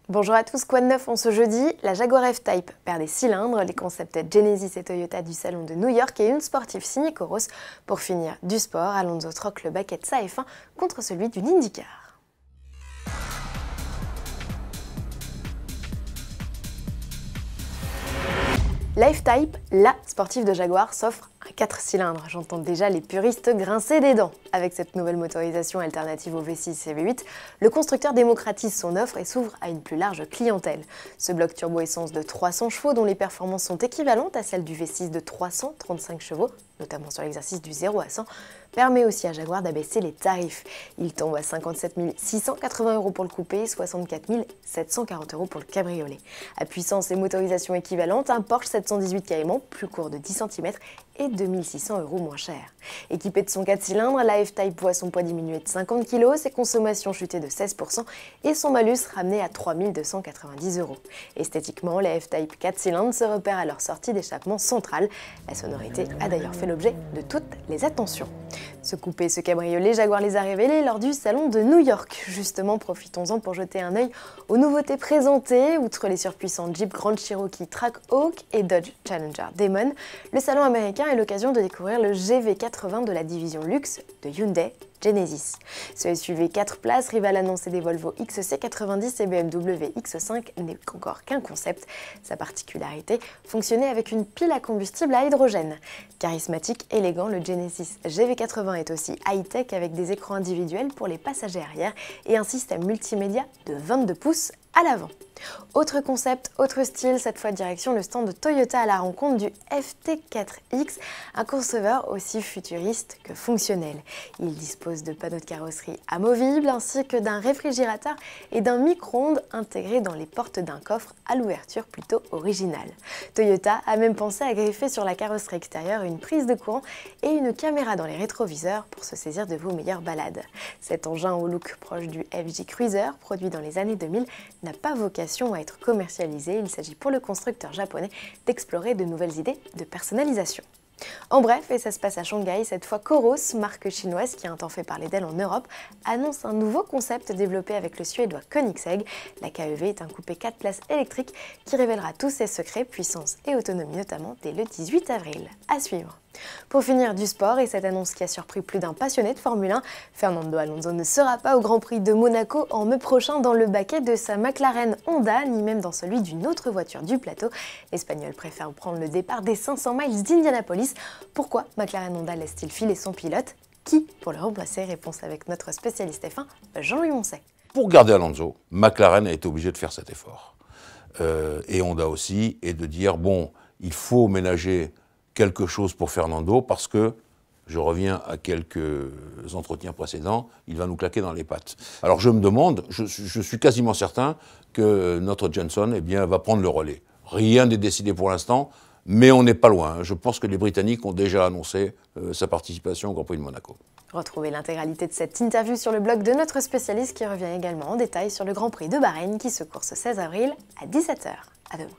Bonjour à tous, quoi de neuf en ce jeudi? La Jaguar F-Type perd des cylindres, les concepts Genesis et Toyota du salon de New York et une sportive signée Coros. Pour finir du sport, Alonso troque le baquet de sa F1 contre celui d'une IndyCar. La F-Type, la sportive de Jaguar, s'offre un 4 cylindres. J'entends déjà les puristes grincer des dents. Avec cette nouvelle motorisation alternative au V6 et V8, le constructeur démocratise son offre et s'ouvre à une plus large clientèle. Ce bloc turbo-essence de 300 chevaux, dont les performances sont équivalentes à celles du V6 de 335 chevaux, notamment sur l'exercice du 0 à 100, permet aussi à Jaguar d'abaisser les tarifs. Il tombe à 57 680 € pour le coupé et 64 740 € pour le cabriolet. À puissance et motorisation équivalente, un Porsche 718 Cayman, plus court de 10 cm et 2600 € moins cher. Équipé de son 4 cylindres, la F-Type voit son poids diminuer de 50 kg, ses consommations chuter de 16% et son malus ramené à 3 290 €. Esthétiquement, la F-Type 4 cylindres se repère à leur sortie d'échappement central. La sonorité a d'ailleurs fait l'objet de toutes les attentions. Ce coupé et ce cabriolet, Jaguar les a révélés lors du salon de New York. Justement, profitons-en pour jeter un œil aux nouveautés présentées. Outre les surpuissants Jeep Grand Cherokee Trackhawk et Dodge Challenger Demon, le salon américain est l'occasion de découvrir le GV80 de la division luxe de Hyundai Genesis. Ce SUV 4 places, rival annoncé des Volvo XC90 et BMW X5, n'est encore qu'un concept. Sa particularité, fonctionner avec une pile à combustible à hydrogène. Charismatique, élégant, le Genesis GV80 est aussi high-tech avec des écrans individuels pour les passagers arrière et un système multimédia de 22 pouces à l'avant. Autre concept, autre style, cette fois direction le stand de Toyota à la rencontre du FT4X, un crossover aussi futuriste que fonctionnel. Il dispose de panneaux de carrosserie amovibles ainsi que d'un réfrigérateur et d'un micro-ondes intégré dans les portes d'un coffre à l'ouverture plutôt originale. Toyota a même pensé à greffer sur la carrosserie extérieure une prise de courant et une caméra dans les rétroviseurs pour se saisir de vos meilleures balades. Cet engin au look proche du FJ Cruiser, produit dans les années 2000, n'a pas vocation à être commercialisé. Il s'agit pour le constructeur japonais d'explorer de nouvelles idées de personnalisation. En bref, et ça se passe à Shanghai, cette fois Coros, marque chinoise qui a un temps fait parler d'elle en Europe, annonce un nouveau concept développé avec le suédois Koenigsegg. La KEV est un coupé 4 places électrique qui révélera tous ses secrets, puissance et autonomie notamment dès le 18 avril. À suivre. Pour finir du sport, et cette annonce qui a surpris plus d'un passionné de Formule 1, Fernando Alonso ne sera pas au Grand Prix de Monaco en mai prochain dans le baquet de sa McLaren Honda, ni même dans celui d'une autre voiture du plateau. L'Espagnol préfère prendre le départ des 500 miles d'Indianapolis. Pourquoi McLaren Honda laisse-t-il filer son pilote? Qui pour le remplacer? Réponse avec notre spécialiste F1, Jean-Louis Moncey. Pour garder Alonso, McLaren a été obligé de faire cet effort. Et Honda aussi, et de dire, bon, il faut ménager quelque chose pour Fernando parce que, je reviens à quelques entretiens précédents, il va nous claquer dans les pattes. Alors je me demande, je suis quasiment certain que notre Jenson va prendre le relais. Rien n'est décidé pour l'instant, mais on n'est pas loin. Je pense que les Britanniques ont déjà annoncé sa participation au Grand Prix de Monaco. Retrouvez l'intégralité de cette interview sur le blog de notre spécialiste qui revient également en détail sur le Grand Prix de Bahreïn qui se court ce 16 avril à 17 h. À demain.